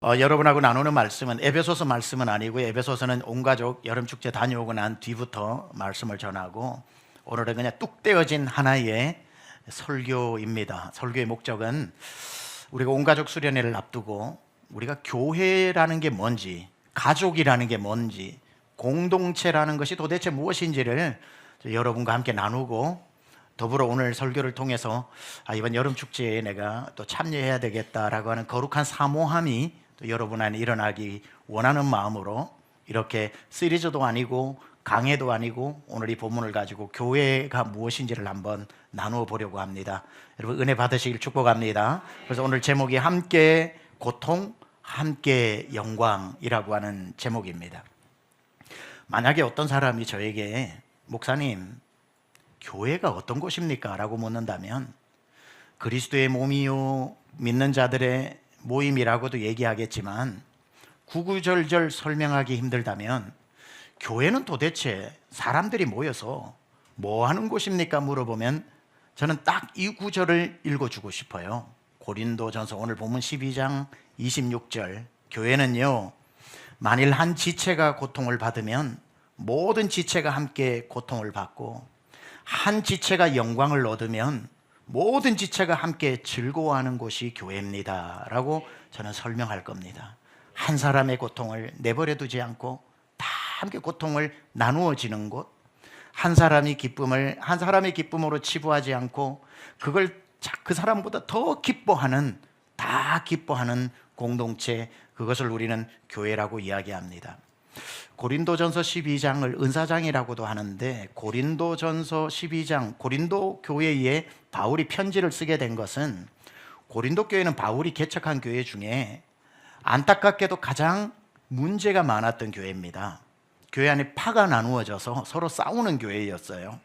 여러분하고 나누는 말씀은 에베소서 말씀은 아니고요. 에베소서는 온 가족 여름 축제 다녀오고 난 뒤부터 말씀을 전하고, 오늘은 그냥 뚝 떼어진 하나의 설교입니다. 설교의 목적은 우리가 온 가족 수련회를 앞두고 우리가 교회라는 게 뭔지, 가족이라는 게 뭔지, 공동체라는 것이 도대체 무엇인지를 여러분과 함께 나누고, 더불어 오늘 설교를 통해서 이번 여름 축제에 내가 또 참여해야 되겠다라고 하는 거룩한 사모함이 또 여러분 안에 일어나기 원하는 마음으로, 이렇게 시리즈도 아니고 강해도 아니고 오늘 이 본문을 가지고 교회가 무엇인지를 한번 나누어 보려고 합니다. 여러분 은혜 받으시길 축복합니다. 그래서 오늘 제목이 함께 고통, 함께 영광이라고 하는 제목입니다. 만약에 어떤 사람이 저에게 목사님, 교회가 어떤 곳입니까? 라고 묻는다면 그리스도의 몸이요 믿는 자들의 모임이라고도 얘기하겠지만, 구구절절 설명하기 힘들다면 교회는 도대체 사람들이 모여서 뭐 하는 곳입니까? 물어보면 저는 딱 이 구절을 읽어주고 싶어요. 고린도전서 오늘 본문 12장 26절, 교회는요 만일 한 지체가 고통을 받으면 모든 지체가 함께 고통을 받고, 한 지체가 영광을 얻으면 모든 지체가 함께 즐거워하는 곳이 교회입니다 라고 저는 설명할 겁니다. 한 사람의 고통을 내버려 두지 않고 다 함께 고통을 나누어지는 곳, 한 사람의 기쁨으로 치부하지 않고 그걸 그 사람보다 더 기뻐하는, 다 기뻐하는 공동체, 그것을 우리는 교회라고 이야기합니다. 고린도전서 12장을 은사장이라고도 하는데, 고린도전서 12장, 고린도 교회에 바울이 편지를 쓰게 된 것은, 고린도 교회는 바울이 개척한 교회 중에 안타깝게도 가장 문제가 많았던 교회입니다. 교회 안에 파가 나누어져서 서로 싸우는 교회였어요.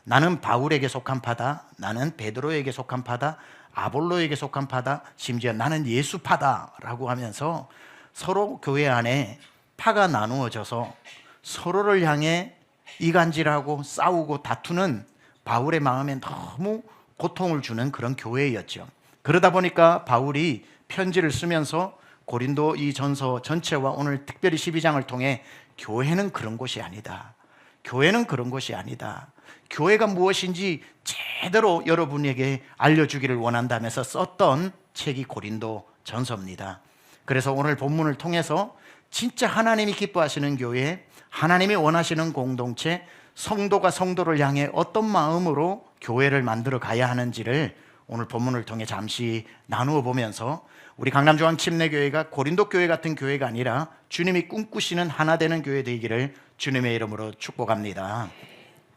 나는 바울에게 속한 파다, 나는 베드로에게 속한 파다, 아볼로에게 속한 파다, 심지어 나는 예수파다라고 하면서 서로 교회 안에 파가 나누어져서 서로를 향해 이간질하고 싸우고 다투는 바울의 마음에 너무 고통을 주는 그런 교회였죠. 그러다 보니까 바울이 편지를 쓰면서 고린도 이 전서 전체와 오늘 특별히 12장을 통해 교회는 그런 곳이 아니다, 교회는 그런 곳이 아니다, 교회가 무엇인지 제대로 여러분에게 알려주기를 원한다면서 썼던 책이 고린도 전서입니다. 그래서 오늘 본문을 통해서 진짜 하나님이 기뻐하시는 교회, 하나님이 원하시는 공동체, 성도가 성도를 향해 어떤 마음으로 교회를 만들어 가야 하는지를 오늘 본문을 통해 잠시 나누어 보면서, 우리 강남중앙침례교회가 고린도 교회 같은 교회가 아니라 주님이 꿈꾸시는 하나 되는 교회 되기를 주님의 이름으로 축복합니다.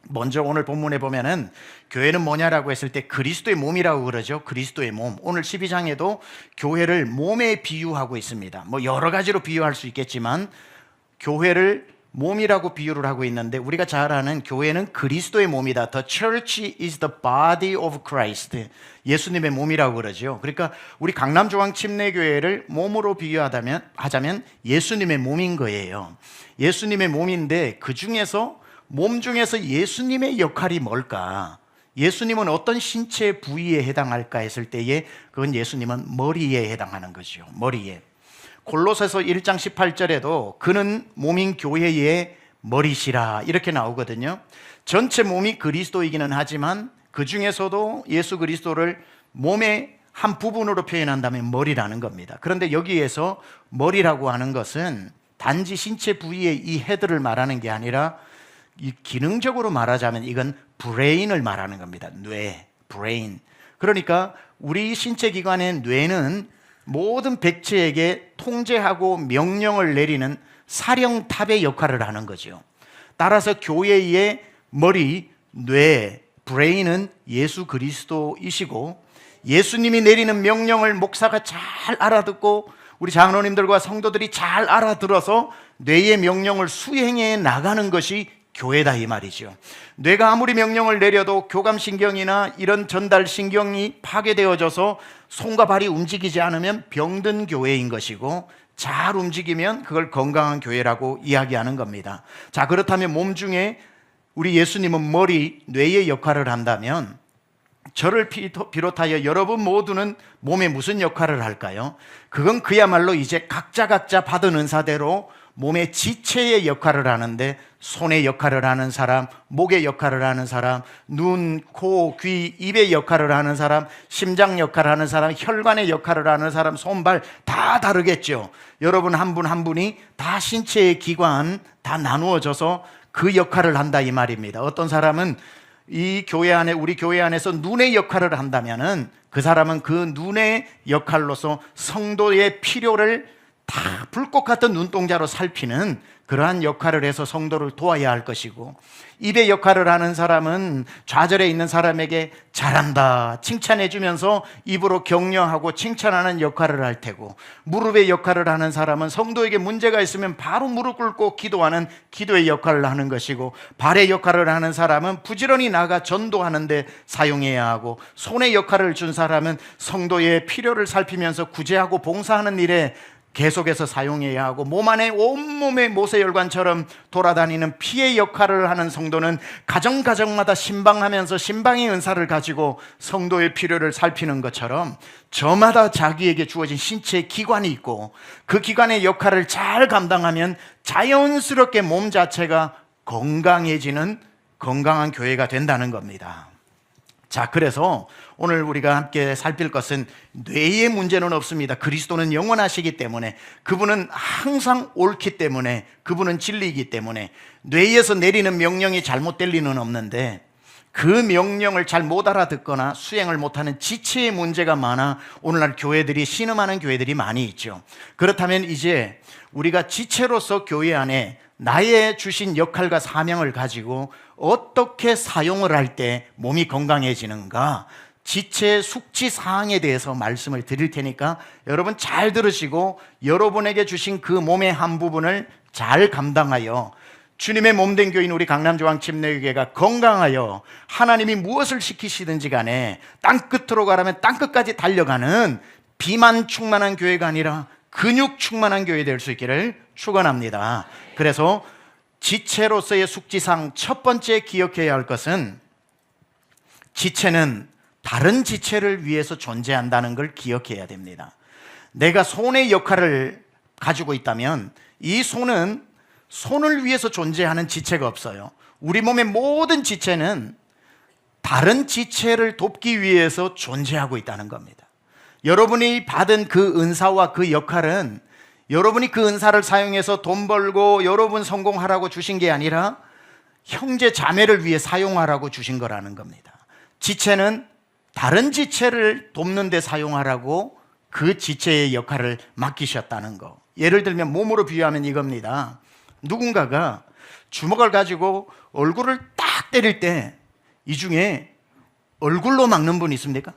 먼저 오늘 본문에 보면은 교회는 뭐냐라고 했을 때 그리스도의 몸이라고 그러죠. 그리스도의 몸. 오늘 12장에도 교회를 몸에 비유하고 있습니다. 뭐 여러 가지로 비유할 수 있겠지만 교회를 몸이라고 비유를 하고 있는데, 우리가 잘 아는 교회는 그리스도의 몸이다. The church is the body of Christ. 예수님의 몸이라고 그러죠. 그러니까 우리 강남중앙침례교회를 몸으로 비유하자면 예수님의 몸인 거예요. 예수님의 몸인데 그 중에서 몸 중에서 예수님의 역할이 뭘까? 예수님은 어떤 신체 부위에 해당할까 했을 때에 그건 예수님은 머리에 해당하는 거죠. 머리에. 골로새서 1장 18절에도 그는 몸인 교회의 머리시라 이렇게 나오거든요. 전체 몸이 그리스도이기는 하지만 그 중에서도 예수 그리스도를 몸의 한 부분으로 표현한다면 머리라는 겁니다. 그런데 여기에서 머리라고 하는 것은 단지 신체 부위의 이 헤드를 말하는 게 아니라, 이 기능적으로 말하자면 이건 브레인을 말하는 겁니다. 뇌, 브레인. 그러니까 우리 신체 기관의 뇌는 모든 백체에게 통제하고 명령을 내리는 사령탑의 역할을 하는 거죠. 따라서 교회의 머리, 뇌, 브레인은 예수 그리스도이시고, 예수님이 내리는 명령을 목사가 잘 알아듣고 우리 장로님들과 성도들이 잘 알아들어서 뇌의 명령을 수행해 나가는 것이 교회다 이 말이죠. 뇌가 아무리 명령을 내려도 교감신경이나 이런 전달신경이 파괴되어져서 손과 발이 움직이지 않으면 병든 교회인 것이고, 잘 움직이면 그걸 건강한 교회라고 이야기하는 겁니다. 자, 그렇다면 몸 중에 우리 예수님은 머리, 뇌의 역할을 한다면 저를 비롯하여 여러분 모두는 몸에 무슨 역할을 할까요? 그건 그야말로 이제 각자 받은 은사대로 몸의 지체의 역할을 하는데, 손의 역할을 하는 사람, 목의 역할을 하는 사람, 눈, 코, 귀, 입의 역할을 하는 사람, 심장 역할을 하는 사람, 혈관의 역할을 하는 사람, 손발 다 다르겠죠. 여러분 한 분 한 분이 다 신체의 기관 다 나누어져서 그 역할을 한다 이 말입니다. 어떤 사람은 이 교회 안에, 우리 교회 안에서 눈의 역할을 한다면은 그 사람은 그 눈의 역할로서 성도의 필요를 다 불꽃 같은 눈동자로 살피는 그러한 역할을 해서 성도를 도와야 할 것이고, 입의 역할을 하는 사람은 좌절에 있는 사람에게 잘한다 칭찬해 주면서 입으로 격려하고 칭찬하는 역할을 할 테고, 무릎의 역할을 하는 사람은 성도에게 문제가 있으면 바로 무릎 꿇고 기도하는 기도의 역할을 하는 것이고, 발의 역할을 하는 사람은 부지런히 나가 전도하는 데 사용해야 하고, 손의 역할을 준 사람은 성도의 필요를 살피면서 구제하고 봉사하는 일에 계속해서 사용해야 하고, 몸 안에 온몸의 모세혈관처럼 돌아다니는 피의 역할을 하는 성도는 가정마다 신방하면서 신방의 은사를 가지고 성도의 필요를 살피는 것처럼, 저마다 자기에게 주어진 신체의 기관이 있고 그 기관의 역할을 잘 감당하면 자연스럽게 몸 자체가 건강해지는 건강한 교회가 된다는 겁니다. 자, 그래서 오늘 우리가 함께 살필 것은 뇌의 문제는 없습니다. 그리스도는 영원하시기 때문에, 그분은 항상 옳기 때문에, 그분은 진리이기 때문에 뇌에서 내리는 명령이 잘못될 리는 없는데, 그 명령을 잘 못 알아듣거나 수행을 못하는 지체의 문제가 많아 오늘날 교회들이 신음하는 교회들이 많이 있죠. 그렇다면 이제 우리가 지체로서 교회 안에 나의 주신 역할과 사명을 가지고 어떻게 사용을 할 때 몸이 건강해지는가, 지체 숙지 사항에 대해서 말씀을 드릴 테니까 여러분 잘 들으시고 여러분에게 주신 그 몸의 한 부분을 잘 감당하여 주님의 몸된 교인 우리 강남조항침례교회가 건강하여 하나님이 무엇을 시키시든지 간에 땅끝으로 가라면 땅끝까지 달려가는 비만 충만한 교회가 아니라 근육 충만한 교회 될 수 있기를 축원합니다. 그래서 지체로서의 숙지상 첫 번째 기억해야 할 것은, 지체는 다른 지체를 위해서 존재한다는 걸 기억해야 됩니다. 내가 손의 역할을 가지고 있다면 이 손은 손을 위해서 존재하는 지체가 없어요. 우리 몸의 모든 지체는 다른 지체를 돕기 위해서 존재하고 있다는 겁니다. 여러분이 받은 그 은사와 그 역할은 여러분이 그 은사를 사용해서 돈 벌고 여러분 성공하라고 주신 게 아니라 형제 자매를 위해 사용하라고 주신 거라는 겁니다. 지체는 다른 지체를 돕는 데 사용하라고 그 지체의 역할을 맡기셨다는 거. 예를 들면 몸으로 비유하면 이겁니다. 누군가가 주먹을 가지고 얼굴을 딱 때릴 때 이 중에 얼굴로 막는 분 있습니까?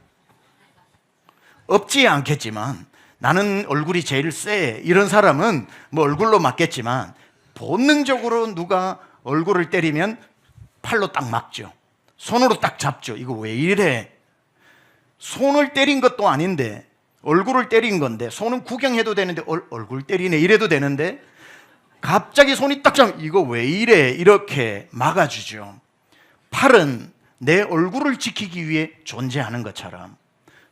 없지 않겠지만, 나는 얼굴이 제일 세 이런 사람은 뭐 얼굴로 맞겠지만, 본능적으로 누가 얼굴을 때리면 팔로 딱 막죠. 손으로 딱 잡죠. 이거 왜 이래? 손을 때린 것도 아닌데 얼굴을 때린 건데, 손은 구경해도 되는데 얼굴 때리네 이래도 되는데 갑자기 손이 딱 잡, 이거 왜 이래? 이렇게 막아주죠. 팔은 내 얼굴을 지키기 위해 존재하는 것처럼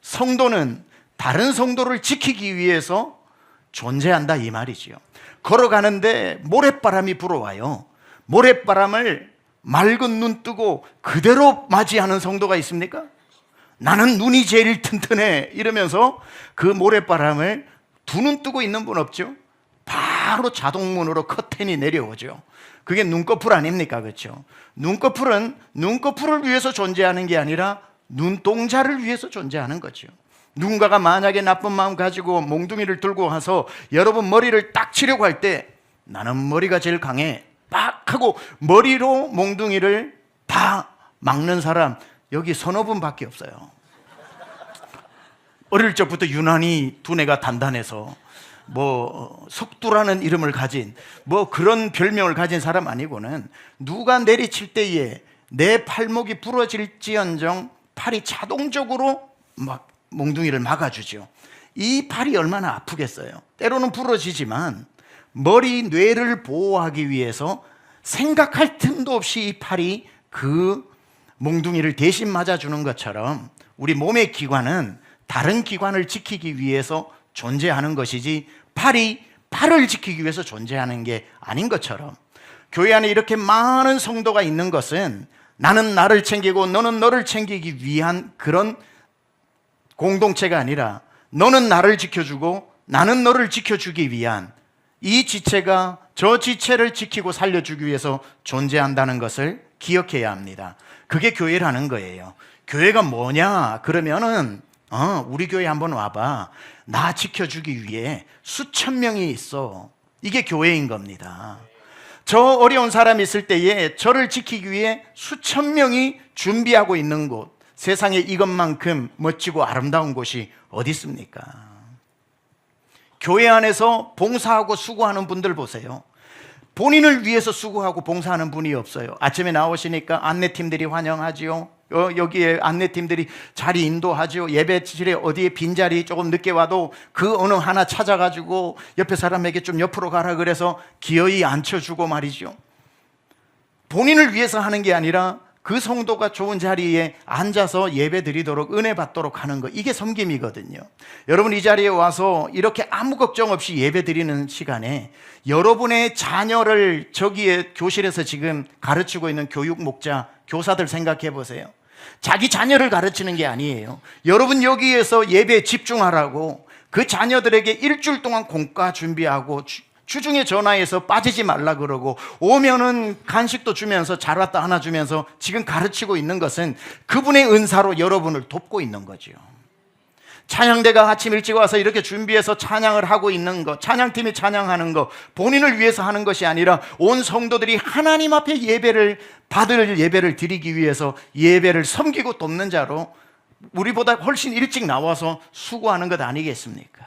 성도는 다른 성도를 지키기 위해서 존재한다 이 말이지요. 걸어가는데 모래바람이 불어와요. 모래바람을 맑은 눈 뜨고 그대로 맞이하는 성도가 있습니까? 나는 눈이 제일 튼튼해 이러면서 그 모래바람을 두 눈 뜨고 있는 분 없죠? 바로 자동문으로 커튼이 내려오죠. 그게 눈꺼풀 아닙니까? 그렇죠? 눈꺼풀은 눈꺼풀을 위해서 존재하는 게 아니라 눈동자를 위해서 존재하는 거죠. 누군가가 만약에 나쁜 마음 가지고 몽둥이를 들고 와서 여러분 머리를 딱 치려고 할 때, 나는 머리가 제일 강해 빡 하고 머리로 몽둥이를 다 막는 사람 여기 서너 분밖에 없어요. 어릴 적부터 유난히 두뇌가 단단해서 뭐 석두라는 이름을 가진 뭐 그런 별명을 가진 사람 아니고는 누가 내리칠 때에 내 팔목이 부러질지언정 팔이 자동적으로 막 몽둥이를 막아주죠. 이 팔이 얼마나 아프겠어요. 때로는 부러지지만 머리 뇌를 보호하기 위해서 생각할 틈도 없이 이 팔이 그 몽둥이를 대신 맞아주는 것처럼 우리 몸의 기관은 다른 기관을 지키기 위해서 존재하는 것이지 팔이 팔을 지키기 위해서 존재하는 게 아닌 것처럼 교회 안에 이렇게 많은 성도가 있는 것은 나는 나를 챙기고 너는 너를 챙기기 위한 그런 공동체가 아니라 너는 나를 지켜주고 나는 너를 지켜주기 위한 이 지체가 저 지체를 지키고 살려주기 위해서 존재한다는 것을 기억해야 합니다. 그게 교회라는 거예요. 교회가 뭐냐? 그러면은 우리 교회 한번 와봐. 나 지켜주기 위해 수천 명이 있어. 이게 교회인 겁니다. 저 어려운 사람이 있을 때에 저를 지키기 위해 수천 명이 준비하고 있는 곳, 세상에 이것만큼 멋지고 아름다운 곳이 어디 있습니까? 교회 안에서 봉사하고 수고하는 분들 보세요. 본인을 위해서 수고하고 봉사하는 분이 없어요. 아침에 나오시니까 안내팀들이 환영하지요. 여기에 안내팀들이 자리 인도하죠. 예배실에 어디에 빈자리 조금 늦게 와도 그 어느 하나 찾아가지고 옆에 사람에게 좀 옆으로 가라 그래서 기어이 앉혀주고 말이죠. 본인을 위해서 하는 게 아니라 그 성도가 좋은 자리에 앉아서 예배 드리도록 은혜 받도록 하는 거, 이게 섬김이거든요. 여러분 이 자리에 와서 이렇게 아무 걱정 없이 예배 드리는 시간에 여러분의 자녀를 저기에 교실에서 지금 가르치고 있는 교육 목자, 교사들 생각해 보세요. 자기 자녀를 가르치는 게 아니에요. 여러분 여기에서 예배에 집중하라고 그 자녀들에게 일주일 동안 공과 준비하고 주중에 전화해서 빠지지 말라 그러고 오면은 간식도 주면서 잘 왔다 하나 주면서 지금 가르치고 있는 것은 그분의 은사로 여러분을 돕고 있는 거죠. 찬양대가 아침 일찍 와서 이렇게 준비해서 찬양을 하고 있는 것, 찬양팀이 찬양하는 것, 본인을 위해서 하는 것이 아니라 온 성도들이 하나님 앞에 받을 예배를 드리기 위해서 예배를 섬기고 돕는 자로 우리보다 훨씬 일찍 나와서 수고하는 것 아니겠습니까?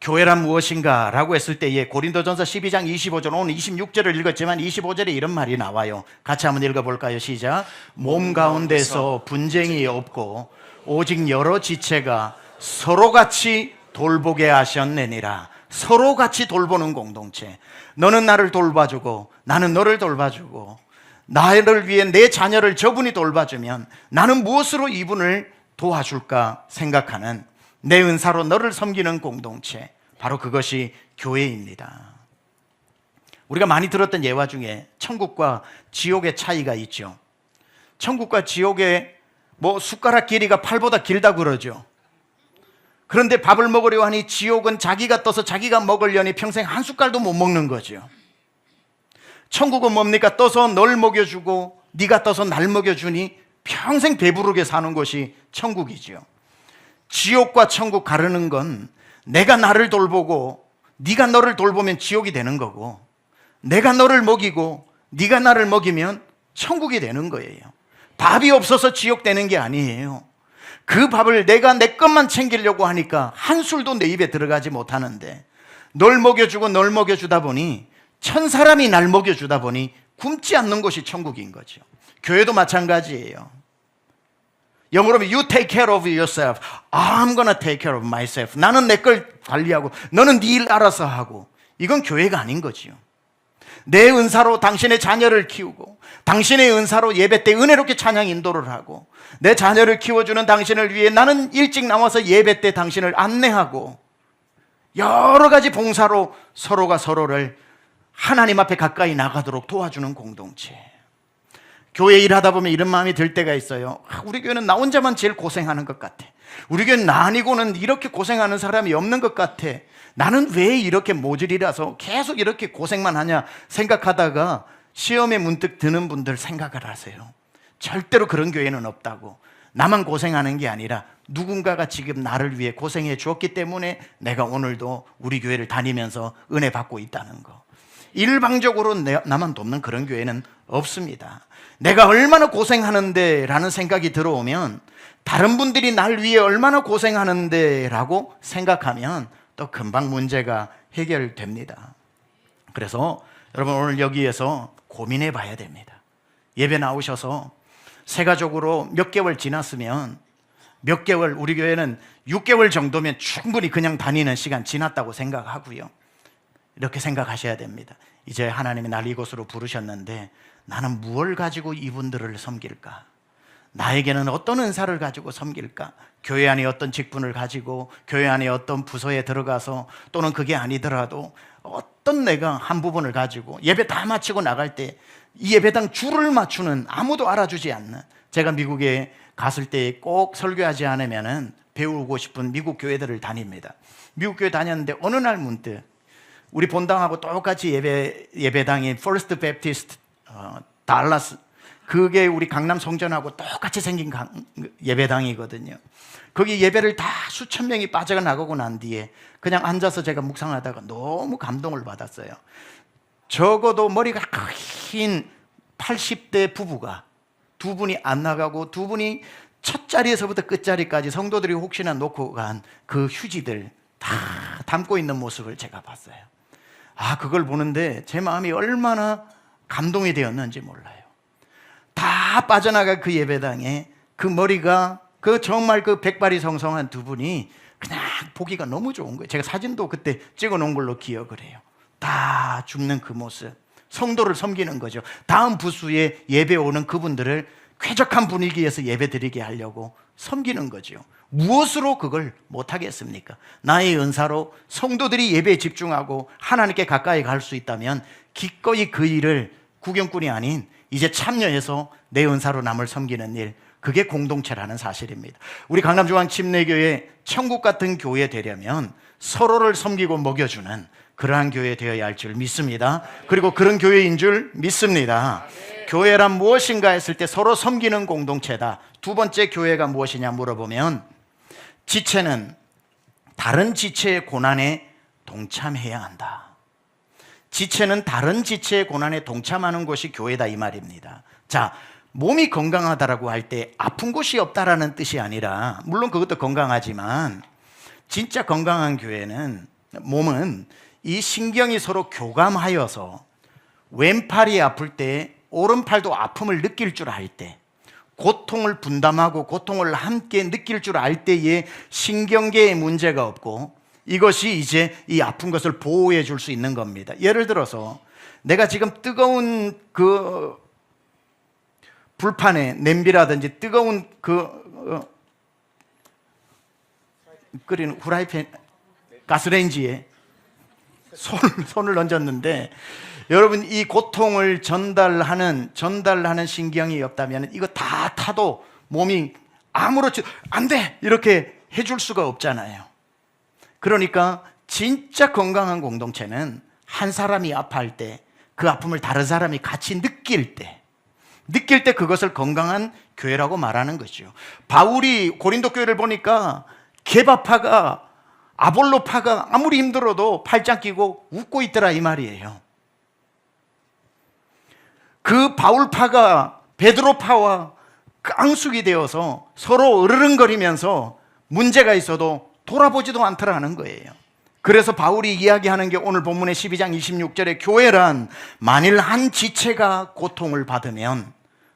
교회란 무엇인가? 라고 했을 때에 고린도전서 12장 25절, 오늘 26절을 읽었지만 25절에 이런 말이 나와요. 같이 한번 읽어볼까요? 시작. 몸 가운데서 분쟁이 없고 오직 여러 지체가 서로같이 돌보게 하셨느니라. 서로같이 돌보는 공동체. 너는 나를 돌봐주고 나는 너를 돌봐주고 나를 위해 내 자녀를 저분이 돌봐주면 나는 무엇으로 이분을 도와줄까 생각하는 내 은사로 너를 섬기는 공동체, 바로 그것이 교회입니다. 우리가 많이 들었던 예화 중에 천국과 지옥의 차이가 있죠. 천국과 지옥의 숟가락 길이가 팔보다 길다고 그러죠. 그런데 밥을 먹으려 하니 지옥은 자기가 떠서 자기가 먹으려니 평생 한 숟갈도 못 먹는 거죠. 천국은 뭡니까? 떠서 널 먹여주고 네가 떠서 날 먹여주니 평생 배부르게 사는 것이 천국이죠. 지옥과 천국 가르는 건 내가 나를 돌보고 네가 너를 돌보면 지옥이 되는 거고 내가 너를 먹이고 네가 나를 먹이면 천국이 되는 거예요. 밥이 없어서 지옥 되는 게 아니에요. 그 밥을 내가 내 것만 챙기려고 하니까 한 술도 내 입에 들어가지 못하는데 널 먹여주고 널 먹여주다 보니 천 사람이 날 먹여주다 보니 굶지 않는 것이 천국인 거죠. 교회도 마찬가지예요. 영어로 You take care of yourself. I'm gonna take care of myself. 나는 내 걸 관리하고 너는 네 일 알아서 하고. 이건 교회가 아닌 거지요. 내 은사로 당신의 자녀를 키우고 당신의 은사로 예배 때 은혜롭게 찬양 인도를 하고 내 자녀를 키워주는 당신을 위해 나는 일찍 나와서 예배 때 당신을 안내하고 여러 가지 봉사로 서로가 서로를 하나님 앞에 가까이 나가도록 도와주는 공동체. 교회 일하다 보면 이런 마음이 들 때가 있어요. 우리 교회는 나 혼자만 제일 고생하는 것 같아. 우리 교회는 나 아니고는 이렇게 고생하는 사람이 없는 것 같아. 나는 왜 이렇게 모질이라서 계속 이렇게 고생만 하냐 생각하다가 시험에 문득 드는 분들 생각을 하세요. 절대로 그런 교회는 없다고. 나만 고생하는 게 아니라 누군가가 지금 나를 위해 고생해 주었기 때문에 내가 오늘도 우리 교회를 다니면서 은혜 받고 있다는 거. 일방적으로 나만 돕는 그런 교회는 없습니다. 내가 얼마나 고생하는데 라는 생각이 들어오면 다른 분들이 날 위해 얼마나 고생하는데 라고 생각하면 또 금방 문제가 해결됩니다. 그래서 여러분 오늘 여기에서 고민해 봐야 됩니다. 예배 나오셔서 세가족으로 몇 개월 지났으면 몇 개월, 우리 교회는 6개월 정도면 충분히 그냥 다니는 시간 지났다고 생각하고요. 이렇게 생각하셔야 됩니다. 이제 하나님이 날 이곳으로 부르셨는데 나는 무엇을 가지고 이분들을 섬길까? 나에게는 어떤 은사를 가지고 섬길까? 교회 안에 어떤 직분을 가지고 교회 안에 어떤 부서에 들어가서 또는 그게 아니더라도 어떤 내가 한 부분을 가지고 예배 다 마치고 나갈 때 이 예배당 줄을 맞추는, 아무도 알아주지 않는, 제가 미국에 갔을 때 꼭 설교하지 않으면 배우고 싶은 미국 교회들을 다닙니다. 미국 교회 다녔는데 어느 날 문득 우리 본당하고 똑같이 예배당인 퍼스트 베프티스트 달라스, 그게 우리 강남 성전하고 똑같이 생긴 예배당이거든요. 거기 예배를 다 수천 명이 빠져나가고 난 뒤에 그냥 앉아서 제가 묵상하다가 너무 감동을 받았어요. 적어도 머리가 긴 80대 부부가 두 분이 안 나가고 두 분이 첫 자리에서부터 끝자리까지 성도들이 혹시나 놓고 간 그 휴지들 다 담고 있는 모습을 제가 봤어요. 그걸 보는데 제 마음이 얼마나 감동이 되었는지 몰라요. 다 빠져나간 그 예배당에 그 머리가 정말 그 백발이 성성한 두 분이 그냥 보기가 너무 좋은 거예요. 제가 사진도 그때 찍어 놓은 걸로 기억을 해요. 다 죽는 그 모습, 성도를 섬기는 거죠. 다음 부수에 예배 오는 그분들을 쾌적한 분위기에서 예배 드리게 하려고 섬기는 거죠. 무엇으로 그걸 못하겠습니까? 나의 은사로 성도들이 예배에 집중하고 하나님께 가까이 갈 수 있다면 기꺼이 그 일을 구경꾼이 아닌 이제 참여해서 내 은사로 남을 섬기는 일, 그게 공동체라는 사실입니다. 우리 강남중앙 침례교회 천국 같은 교회 되려면 서로를 섬기고 먹여주는 그러한 교회 되어야 할 줄 믿습니다. 그리고 그런 교회인 줄 믿습니다. 교회란 무엇인가 했을 때 서로 섬기는 공동체다. 두 번째 교회가 무엇이냐 물어보면, 지체는 다른 지체의 고난에 동참해야 한다. 지체는 다른 지체의 고난에 동참하는 것이 교회다, 이 말입니다. 자, 몸이 건강하다라고 할 때 아픈 곳이 없다라는 뜻이 아니라, 물론 그것도 건강하지만 진짜 건강한 교회는, 몸은 이 신경이 서로 교감하여서 왼팔이 아플 때 오른팔도 아픔을 느낄 줄 알 때, 고통을 분담하고 고통을 함께 느낄 줄 알 때에 신경계에 문제가 없고, 이것이 이제 이 아픈 것을 보호해 줄 수 있는 겁니다. 예를 들어서 내가 지금 뜨거운 그 불판에, 냄비라든지 뜨거운 끓이는 후라이팬, 가스레인지에 손을 얹었는데, 여러분, 이 고통을 전달하는 신경이 없다면 이거 다 타도 몸이 아무렇지 안 돼 이렇게 해줄 수가 없잖아요. 그러니까 진짜 건강한 공동체는 한 사람이 아파할 때 그 아픔을 다른 사람이 같이 느낄 때 그것을 건강한 교회라고 말하는 거죠. 바울이 고린도 교회를 보니까 게바파가, 아볼로파가 아무리 힘들어도 팔짱 끼고 웃고 있더라, 이 말이에요. 그 바울파가 베드로파와 깡숙이 되어서 서로 으르렁거리면서 문제가 있어도 돌아보지도 않더라는 거예요. 그래서 바울이 이야기하는 게 오늘 본문의 12장 26절에, 교회란 만일 한 지체가 고통을 받으면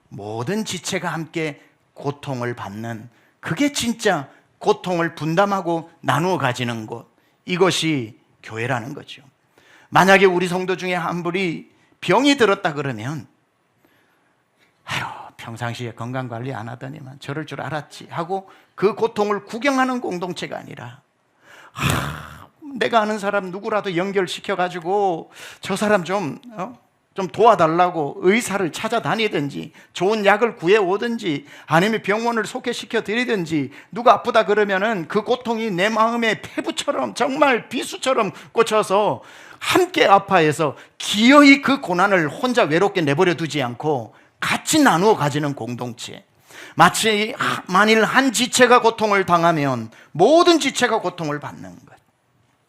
모든 지체가 함께 고통을 받는, 그게 진짜 고통을 분담하고 나누어 가지는 곳, 이것이 교회라는 거죠. 만약에 우리 성도 중에 한 분이 병이 들었다 그러면, 평상시에 건강관리 안 하더니만 저럴 줄 알았지 하고 그 고통을 구경하는 공동체가 아니라, 내가 아는 사람 누구라도 연결시켜가지고 저 사람 좀 도와달라고 의사를 찾아다니든지 좋은 약을 구해오든지 아니면 병원을 소개시켜 드리든지, 누가 아프다 그러면은 그 고통이 내 마음에 폐부처럼 정말 비수처럼 꽂혀서 함께 아파해서 기어이 그 고난을 혼자 외롭게 내버려 두지 않고 같이 나누어 가지는 공동체. 마치 만일 한 지체가 고통을 당하면 모든 지체가 고통을 받는 것,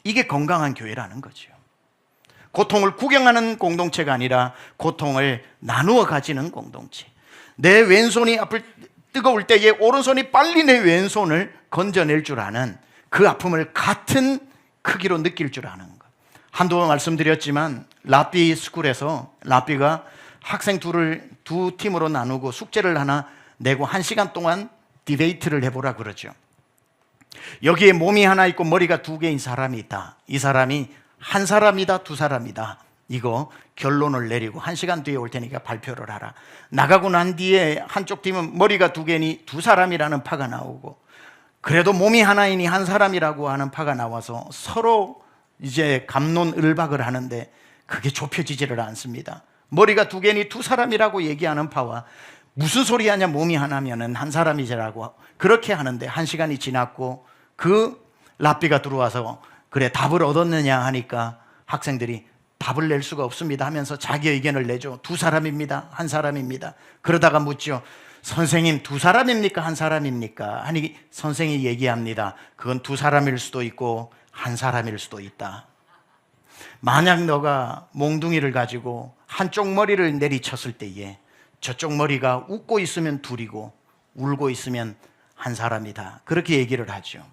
이게 건강한 교회라는 거죠. 고통을 구경하는 공동체가 아니라 고통을 나누어 가지는 공동체. 내 왼손이 뜨거울 때에 오른손이 빨리 내 왼손을 건져낼 줄 아는, 그 아픔을 같은 크기로 느낄 줄 아는 것. 한두 번 말씀드렸지만 라삐 스쿨에서 라삐가 학생 두 팀으로 나누고 숙제를 하나 내고 1시간 동안 디베이트를 해보라 그러죠. 여기에 몸이 하나 있고 머리가 두 개인 사람이 있다. 이 사람이 한 사람이다, 두 사람이다. 이거 결론을 내리고 1시간 뒤에 올 테니까 발표를 하라. 나가고 난 뒤에 한쪽 팀은 머리가 2개니 2사람이라는 파가 나오고, 그래도 몸이 하나이니 한 사람이라고 하는 파가 나와서 서로 이제 갑론을박을 하는데 그게 좁혀지지를 않습니다. 머리가 2개니 2사람이라고 얘기하는 파와 무슨 소리 하냐, 몸이 하나면은 한 사람이지라고 그렇게 하는데, 1시간이 지났고 그 랍비가 들어와서 그래 답을 얻었느냐 하니까 학생들이 답을 낼 수가 없습니다 하면서 자기 의견을 내죠. 2사람입니다, 한 사람입니다. 그러다가 묻죠. 선생님 2사람입니까, 한 사람입니까? 하니 선생이 얘기합니다. 그건 2사람일 수도 있고 한 사람일 수도 있다. 만약 너가 몽둥이를 가지고 한쪽 머리를 내리쳤을 때에 저쪽 머리가 웃고 있으면 둘이고 울고 있으면 한 사람이다. 그렇게 얘기를 하죠.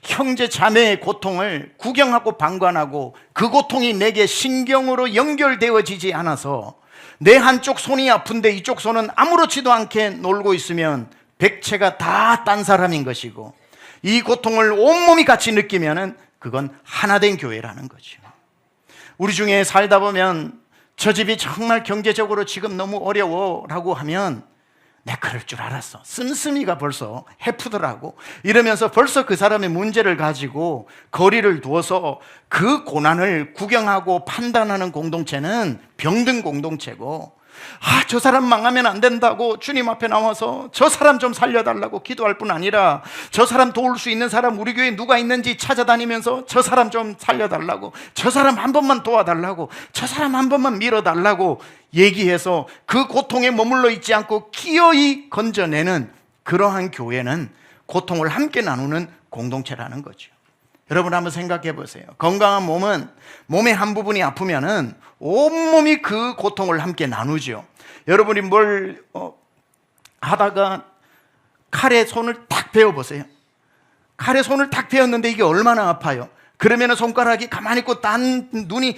형제 자매의 고통을 구경하고 방관하고 그 고통이 내게 신경으로 연결되어지지 않아서 내 한쪽 손이 아픈데 이쪽 손은 아무렇지도 않게 놀고 있으면 백체가 다 딴 사람인 것이고, 이 고통을 온몸이 같이 느끼면은 그건 하나된 교회라는 거죠. 우리 중에 살다 보면 저 집이 정말 경제적으로 지금 너무 어려워 라고 하면 내가 그럴 줄 알았어, 씀씀이가 벌써 해프더라고 이러면서 벌써 그 사람의 문제를 가지고 거리를 두어서 그 고난을 구경하고 판단하는 공동체는 병든 공동체고, 저 사람 망하면 안 된다고 주님 앞에 나와서 저 사람 좀 살려달라고 기도할 뿐 아니라 저 사람 도울 수 있는 사람 우리 교회에 누가 있는지 찾아다니면서 저 사람 좀 살려달라고, 저 사람 한 번만 도와달라고, 저 사람 한 번만 밀어달라고 얘기해서 그 고통에 머물러 있지 않고 기어이 건져내는 그러한 교회는 고통을 함께 나누는 공동체라는 거죠. 여러분 한번 생각해 보세요. 건강한 몸은 몸의 한 부분이 아프면은 온몸이 그 고통을 함께 나누죠. 여러분이 뭘 하다가 칼에 손을 탁 베어 보세요. 칼에 손을 탁 베었는데 이게 얼마나 아파요. 그러면은 손가락이 가만히 있고 딴 눈이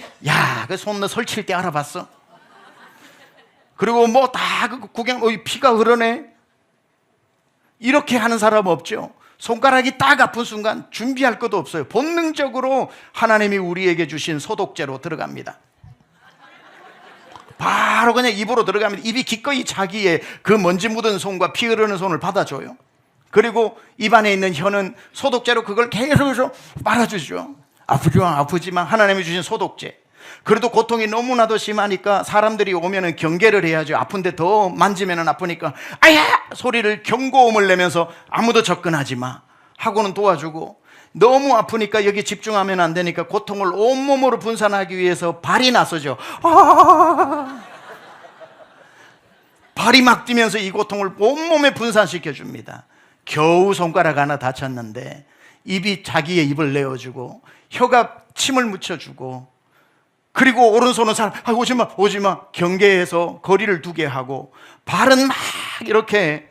그 손 너 설칠 때 알아봤어? 그리고 뭐 다 구경 피가 흐르네 이렇게 하는 사람 없죠. 손가락이 딱 아픈 순간 준비할 것도 없어요. 본능적으로 하나님이 우리에게 주신 소독제로 들어갑니다. 바로 그냥 입으로 들어가면 입이 기꺼이 자기의 그 먼지 묻은 손과 피 흐르는 손을 받아줘요. 그리고 입 안에 있는 혀는 소독제로 그걸 계속 빨아주죠. 아프지만 하나님이 주신 소독제. 그래도 고통이 너무나도 심하니까 사람들이 오면은 경계를 해야죠. 아픈데 더 만지면은 아프니까 아야 소리를 경고음을 내면서 아무도 접근하지 마 하고는 도와주고, 너무 아프니까 여기 집중하면 안 되니까 고통을 온몸으로 분산하기 위해서 발이 나서죠. 발이 막 뛰면서 이 고통을 온몸에 분산시켜 줍니다. 겨우 손가락 하나 다쳤는데 입이 자기의 입을 내어주고 혀가 침을 묻혀주고, 그리고 오른손은 사람 오지마 경계해서 거리를 두게 하고, 발은 막 이렇게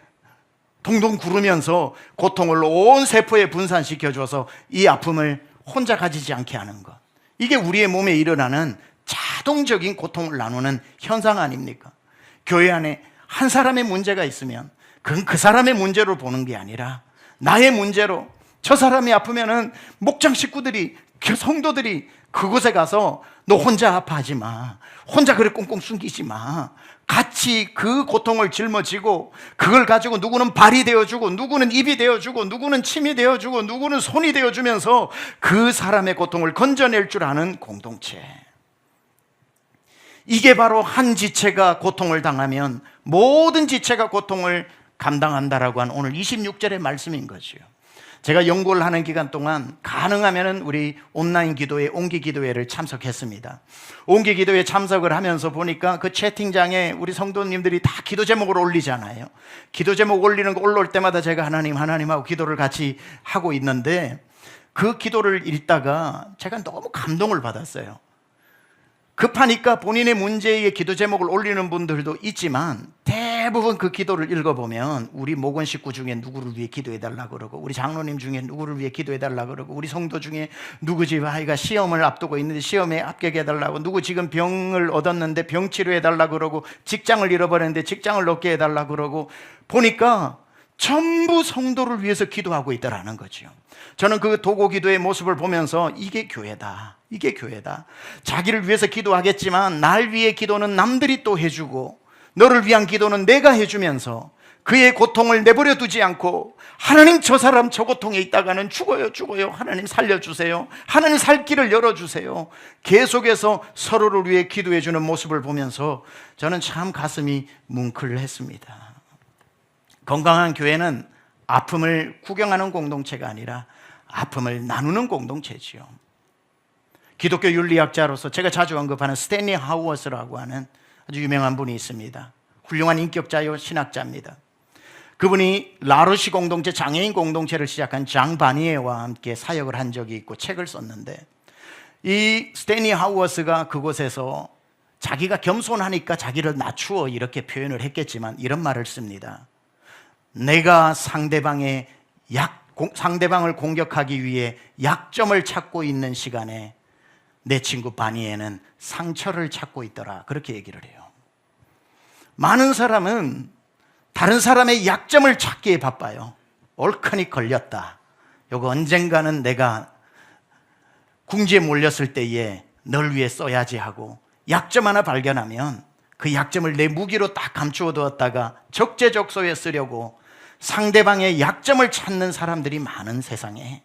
동동 구르면서 고통을 온 세포에 분산시켜줘서 이 아픔을 혼자 가지지 않게 하는 것. 이게 우리의 몸에 일어나는 자동적인 고통을 나누는 현상 아닙니까? 교회 안에 한 사람의 문제가 있으면 그건 그 사람의 문제로 보는 게 아니라 나의 문제로, 저 사람이 아프면은 목장 식구들이, 성도들이 그곳에 가서 너 혼자 아파하지 마, 혼자 그래 꽁꽁 숨기지 마, 같이 그 고통을 짊어지고 그걸 가지고 누구는 발이 되어주고 누구는 입이 되어주고 누구는 침이 되어주고 누구는 손이 되어주면서 그 사람의 고통을 건져낼 줄 아는 공동체. 이게 바로 한 지체가 고통을 당하면 모든 지체가 고통을 감당한다라고 한 오늘 26절의 말씀인 거죠. 제가 연구를 하는 기간 동안 가능하면 우리 온라인 기도회, 옹기 기도회를 참석했습니다. 옹기 기도회에 참석을 하면서 보니까 그 채팅장에 우리 성도님들이 다 기도 제목을 올리잖아요. 기도 제목 올리는 거 올라올 때마다 제가 하나님하고 기도를 같이 하고 있는데, 그 기도를 읽다가 제가 너무 감동을 받았어요. 급하니까 본인의 문제의 기도 제목을 올리는 분들도 있지만 대부분 그 기도를 읽어보면 우리 목원 식구 중에 누구를 위해 기도해달라 그러고, 우리 장로님 중에 누구를 위해 기도해달라 그러고, 우리 성도 중에 누구 집 아이가 시험을 앞두고 있는데 시험에 합격해달라고, 누구 지금 병을 얻었는데 병 치료해달라 그러고, 직장을 잃어버렸는데 직장을 얻게 해달라 그러고, 보니까 전부 성도를 위해서 기도하고 있다라는 거죠. 저는 그 도고 기도의 모습을 보면서 이게 교회다. 이게 교회다. 자기를 위해서 기도하겠지만 날 위해 기도는 남들이 또 해주고 너를 위한 기도는 내가 해주면서 그의 고통을 내버려 두지 않고 하나님 저 사람 저 고통에 있다가는 죽어요. 하나님 살려주세요. 하나님 살 길을 열어주세요. 계속해서 서로를 위해 기도해 주는 모습을 보면서 저는 참 가슴이 뭉클했습니다. 건강한 교회는 아픔을 구경하는 공동체가 아니라 아픔을 나누는 공동체지요. 기독교 윤리학자로서 제가 자주 언급하는 스탠리 하우어스라고 하는 아주 유명한 분이 있습니다. 훌륭한 인격자요 신학자입니다. 그분이 라르시 공동체, 장애인 공동체를 시작한 장 바니에와 함께 사역을 한 적이 있고 책을 썼는데, 이 스탠리 하우어스가 그곳에서 자기가 겸손하니까 자기를 낮추어 이렇게 표현을 했겠지만 이런 말을 씁니다. 내가 상대방을 공격하기 위해 약점을 찾고 있는 시간에 내 친구 바니에는 상처를 찾고 있더라. 그렇게 얘기를 해요. 많은 사람은 다른 사람의 약점을 찾기에 바빠요. 올커니 걸렸다. 요거 언젠가는 내가 궁지에 몰렸을 때에 널 위해 써야지 하고 약점 하나 발견하면 그 약점을 내 무기로 딱 감추어 두었다가 적재적소에 쓰려고 상대방의 약점을 찾는 사람들이 많은 세상에,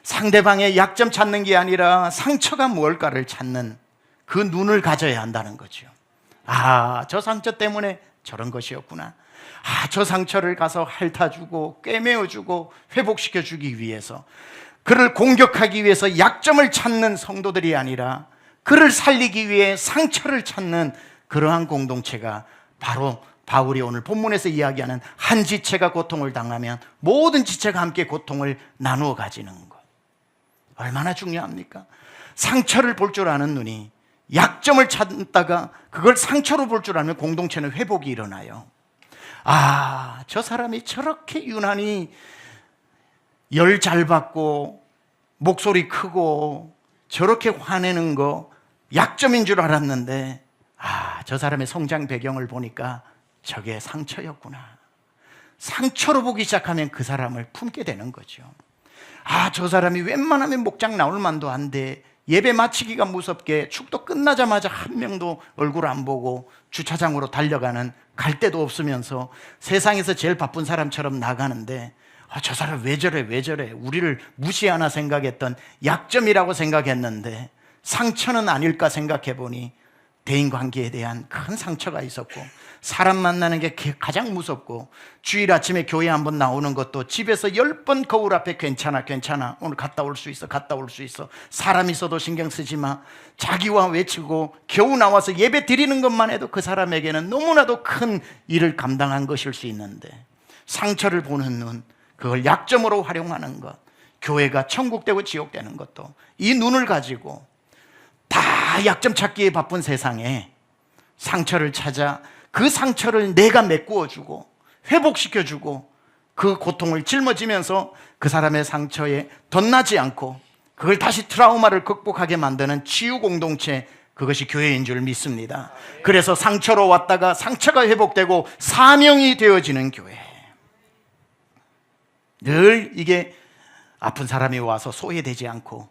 상대방의 약점 찾는 게 아니라 상처가 무엇일까를 찾는 그 눈을 가져야 한다는 거죠. 아, 저 상처 때문에 저런 것이었구나. 아, 저 상처를 가서 핥아주고 꿰매어주고 회복시켜주기 위해서, 그를 공격하기 위해서 약점을 찾는 성도들이 아니라 그를 살리기 위해 상처를 찾는 그러한 공동체가 바로 바울이 오늘 본문에서 이야기하는 한 지체가 고통을 당하면 모든 지체가 함께 고통을 나누어 가지는 것. 얼마나 중요합니까? 상처를 볼 줄 아는 눈이 약점을 찾다가 그걸 상처로 볼 줄 알면 공동체는 회복이 일어나요. 아, 저 사람이 저렇게 유난히 열 잘 받고 목소리 크고 저렇게 화내는 거 약점인 줄 알았는데, 아, 저 사람의 성장 배경을 보니까 저게 상처였구나. 상처로 보기 시작하면 그 사람을 품게 되는 거죠. 아, 저 사람이 웬만하면 목장 나올 만도 한데 예배 마치기가 무섭게 축도 끝나자마자 한 명도 얼굴 안 보고 주차장으로 달려가는, 갈 데도 없으면서 세상에서 제일 바쁜 사람처럼 나가는데, 아, 저 사람 왜 저래 우리를 무시하나 생각했던, 약점이라고 생각했는데 상처는 아닐까 생각해 보니 대인관계에 대한 큰 상처가 있었고, 사람 만나는 게 가장 무섭고, 주일 아침에 교회 한번 나오는 것도 집에서 10번 거울 앞에 괜찮아 오늘 갔다 올 수 있어 사람 있어도 신경 쓰지 마, 자기와 외치고 겨우 나와서 예배 드리는 것만 해도 그 사람에게는 너무나도 큰 일을 감당한 것일 수 있는데, 상처를 보는 눈, 그걸 약점으로 활용하는 것, 교회가 천국 되고 지옥 되는 것도 이 눈을 가지고, 다 약점 찾기에 바쁜 세상에 상처를 찾아 그 상처를 내가 메꾸어주고 회복시켜주고 그 고통을 짊어지면서 그 사람의 상처에 덧나지 않고 그걸 다시 트라우마를 극복하게 만드는 치유 공동체, 그것이 교회인 줄 믿습니다. 그래서 상처로 왔다가 상처가 회복되고 사명이 되어지는 교회. 늘 이게 아픈 사람이 와서 소외되지 않고,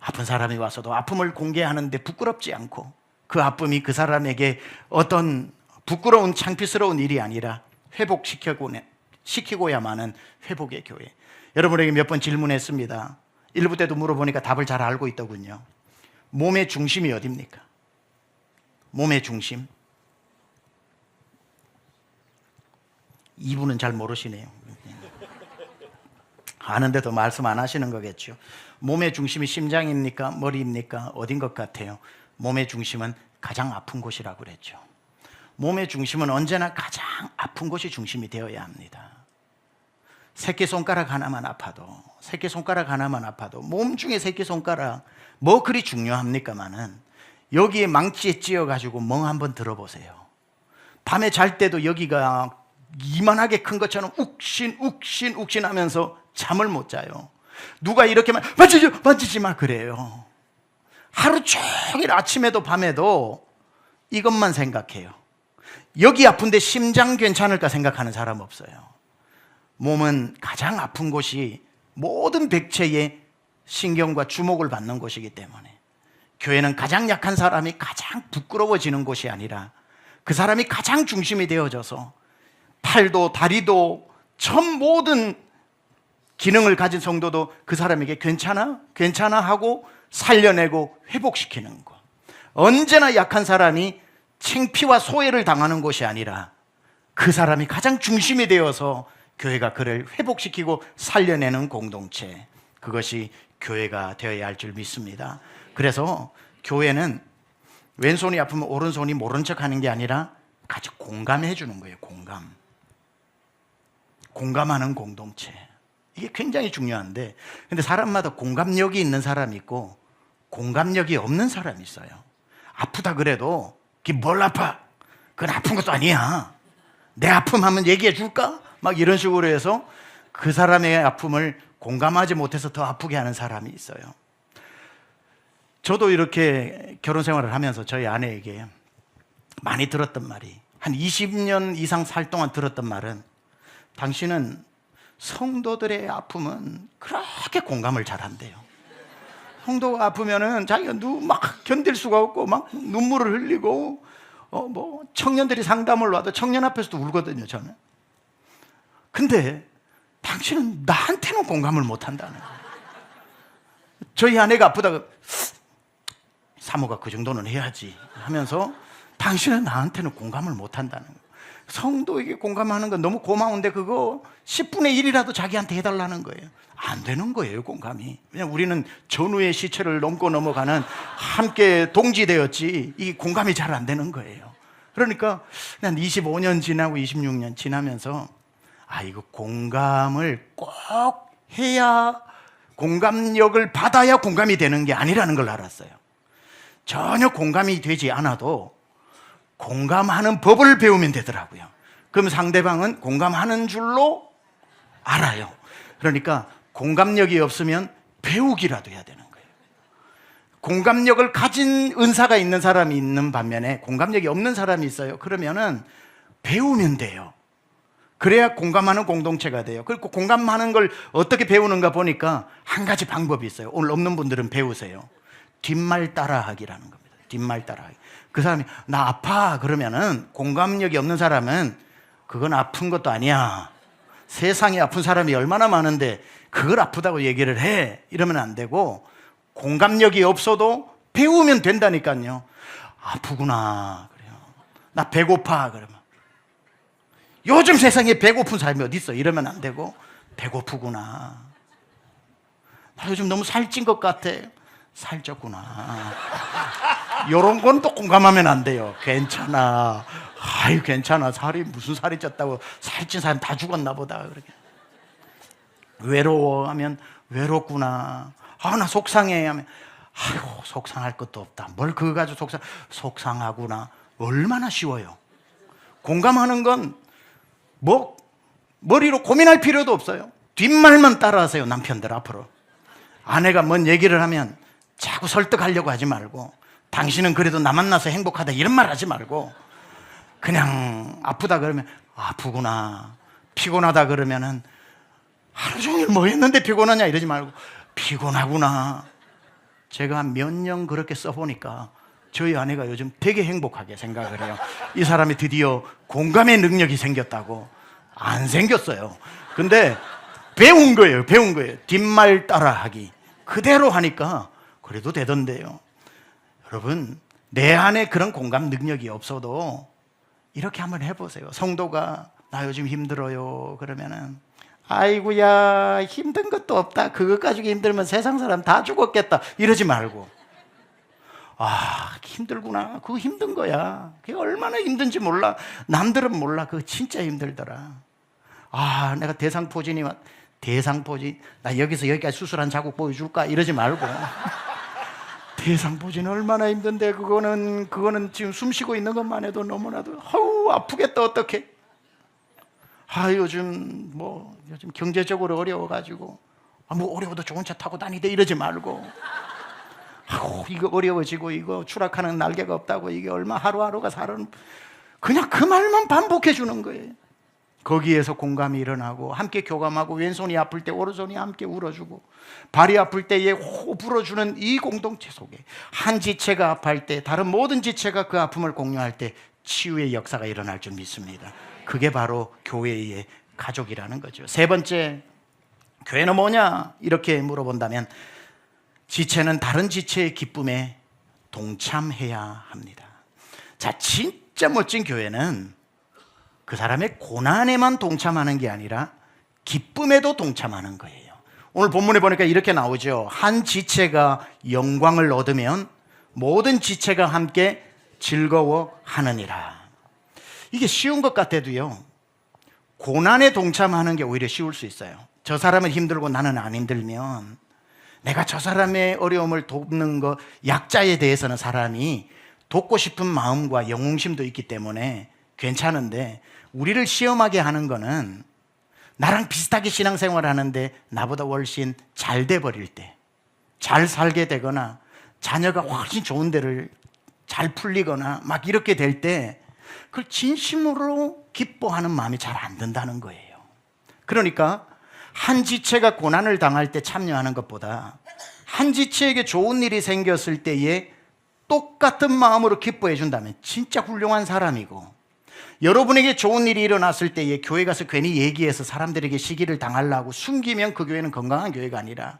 아픈 사람이 와서도 아픔을 공개하는데 부끄럽지 않고, 그 아픔이 그 사람에게 어떤 부끄러운 창피스러운 일이 아니라 회복시키고야만은 회복의 교회. 여러분에게 몇 번 질문했습니다. 일부 때도 물어보니까 답을 잘 알고 있더군요. 몸의 중심이 어디입니까? 몸의 중심. 이분은 잘 모르시네요. 아는데도 말씀 안 하시는 거겠죠. 몸의 중심이 심장입니까? 머리입니까? 어딘 것 같아요? 몸의 중심은 가장 아픈 곳이라고 그랬죠. 몸의 중심은 언제나 가장 아픈 곳이 중심이 되어야 합니다. 새끼손가락 하나만 아파도 몸 중에 새끼손가락 뭐 그리 중요합니까마는 여기에 망치에 찧어가지고 멍 한번 들어보세요. 밤에 잘 때도 여기가 이만하게 큰 것처럼 욱신 하면서 잠을 못 자요. 누가 이렇게만 만지지 마 그래요. 하루 종일 아침에도 밤에도 이것만 생각해요. 여기 아픈데 심장 괜찮을까 생각하는 사람 없어요. 몸은 가장 아픈 곳이 모든 백체의 신경과 주목을 받는 곳이기 때문에 교회는 가장 약한 사람이 가장 부끄러워지는 곳이 아니라 그 사람이 가장 중심이 되어져서 팔도 다리도 전 모든 기능을 가진 성도도 그 사람에게 괜찮아? 괜찮아? 하고 살려내고 회복시키는 것. 언제나 약한 사람이 창피와 소외를 당하는 것이 아니라 그 사람이 가장 중심이 되어서 교회가 그를 회복시키고 살려내는 공동체, 그것이 교회가 되어야 할 줄 믿습니다. 그래서 교회는 왼손이 아프면 오른손이 모른 척하는 게 아니라 같이 공감해 주는 거예요. 공감하는 공동체, 이게 굉장히 중요한데, 근데 사람마다 공감력이 있는 사람이 있고 공감력이 없는 사람이 있어요. 아프다 그래도 그게 뭘 아파? 그건 아픈 것도 아니야. 내 아픔 하면 얘기해 줄까? 막 이런 식으로 해서 그 사람의 아픔을 공감하지 못해서 더 아프게 하는 사람이 있어요. 저도 이렇게 결혼 생활을 하면서 저희 아내에게 많이 들었던 말이, 한 20년 이상 살 동안 들었던 말은, 당신은 성도들의 아픔은 그렇게 공감을 잘한대요. 성도가 아프면은 자기가 막 견딜 수가 없고 막 눈물을 흘리고, 뭐 청년들이 상담을 와도 청년 앞에서도 울거든요, 저는. 근데 당신은 나한테는 공감을 못 한다는 거예요. 저희 아내가 아프다가 사모가 그 정도는 해야지 하면서 당신은 나한테는 공감을 못 한다는 거예요. 성도에게 공감하는 건 너무 고마운데 그거 10분의 1이라도 자기한테 해달라는 거예요. 안 되는 거예요, 공감이. 왜냐면 우리는 전후의 시체를 넘고 넘어가는 함께 동지되었지, 이 공감이 잘 안 되는 거예요. 그러니까 한 25년 지나고 26년 지나면서 이거 공감을 꼭 해야, 공감력을 받아야 공감이 되는 게 아니라는 걸 알았어요. 전혀 공감이 되지 않아도 공감하는 법을 배우면 되더라고요. 그럼 상대방은 공감하는 줄로 알아요. 그러니까 공감력이 없으면 배우기라도 해야 되는 거예요. 공감력을 가진 은사가 있는 사람이 있는 반면에 공감력이 없는 사람이 있어요. 그러면은 배우면 돼요. 그래야 공감하는 공동체가 돼요. 그리고 공감하는 걸 어떻게 배우는가 보니까 한 가지 방법이 있어요. 오늘 없는 분들은 배우세요. 뒷말 따라하기라는 겁니다. 뒷말 따라하기. 그 사람이 나 아파 그러면은, 공감력이 없는 사람은 그건 아픈 것도 아니야, 세상에 아픈 사람이 얼마나 많은데 그걸 아프다고 얘기를 해, 이러면 안 되고, 공감력이 없어도 배우면 된다니까요. 아프구나 그래요. 나 배고파 그러면, 요즘 세상에 배고픈 사람이 어디 있어, 이러면 안 되고, 배고프구나, 나 요즘 너무 살찐 것 같아, 살쪘구나, 요런 건 또 공감하면 안 돼요. 괜찮아, 아유 괜찮아, 살이 무슨 살이 쪘다고, 살찐 사람 다 죽었나 보다, 그렇게. 외로워하면 외롭구나, 나 속상해 하면 아유 속상할 것도 없다, 뭘 그거 가지고 속상하구나. 얼마나 쉬워요. 공감하는 건 뭐 머리로 고민할 필요도 없어요. 뒷말만 따라하세요. 남편들 앞으로 아내가 뭔 얘기를 하면 자꾸 설득하려고 하지 말고, 당신은 그래도 나 만나서 행복하다 이런 말 하지 말고, 그냥 아프다 그러면 아프구나, 피곤하다 그러면은 하루 종일 뭐 했는데 피곤하냐 이러지 말고 피곤하구나. 제가 몇 년 그렇게 써보니까 저희 아내가 요즘 되게 행복하게 생각을 해요. 이 사람이 드디어 공감의 능력이 생겼다고. 안 생겼어요. 근데 배운 거예요. 뒷말 따라하기. 그대로 하니까 그래도 되던데요. 여러분, 내 안에 그런 공감 능력이 없어도 이렇게 한번 해보세요. 성도가 나 요즘 힘들어요 그러면은, 아이고야 힘든 것도 없다, 그것 가지고 힘들면 세상 사람 다 죽었겠다, 이러지 말고, 힘들구나, 그거 힘든 거야, 그게 얼마나 힘든지 몰라, 남들은 몰라, 그거 진짜 힘들더라. 내가 대상포진, 나 여기서 여기까지 수술한 자국 보여줄까, 이러지 말고 대상포진 얼마나 힘든데, 그거는 지금 숨 쉬고 있는 것만 해도 너무나도 아프겠다, 어떡해. 요즘 경제적으로 어려워가지고 뭐 어려워도 좋은 차 타고 다니대, 이러지 말고, 이거 어려워지고 이거 추락하는 날개가 없다고, 이게 얼마 하루하루가 살은, 그냥 그 말만 반복해 주는 거예요. 거기에서 공감이 일어나고 함께 교감하고 왼손이 아플 때 오른손이 함께 울어주고 발이 아플 때에 호흡 불어주는 이 공동체 속에 한 지체가 아파할 때 다른 모든 지체가 그 아픔을 공유할 때 치유의 역사가 일어날 줄 믿습니다. 그게 바로 교회의 가족이라는 거죠. 세 번째, 교회는 뭐냐? 이렇게 물어본다면 지체는 다른 지체의 기쁨에 동참해야 합니다. 자, 진짜 멋진 교회는 그 사람의 고난에만 동참하는 게 아니라 기쁨에도 동참하는 거예요. 오늘 본문에 보니까 이렇게 나오죠. 한 지체가 영광을 얻으면 모든 지체가 함께 즐거워하느니라. 이게 쉬운 것 같아도요, 고난에 동참하는 게 오히려 쉬울 수 있어요. 저 사람은 힘들고 나는 안 힘들면 내가 저 사람의 어려움을 돕는 것, 약자에 대해서는 사람이 돕고 싶은 마음과 영웅심도 있기 때문에 괜찮은데, 우리를 시험하게 하는 거는 나랑 비슷하게 신앙생활 하는데 나보다 훨씬 잘 돼버릴 때, 잘 살게 되거나 자녀가 훨씬 좋은 데를 잘 풀리거나 막 이렇게 될 때 그걸 진심으로 기뻐하는 마음이 잘 안 든다는 거예요. 그러니까 한 지체가 고난을 당할 때 참여하는 것보다 한 지체에게 좋은 일이 생겼을 때에 똑같은 마음으로 기뻐해 준다면 진짜 훌륭한 사람이고, 여러분에게 좋은 일이 일어났을 때에 교회 가서 괜히 얘기해서 사람들에게 시기를 당하려고 숨기면 그 교회는 건강한 교회가 아니라,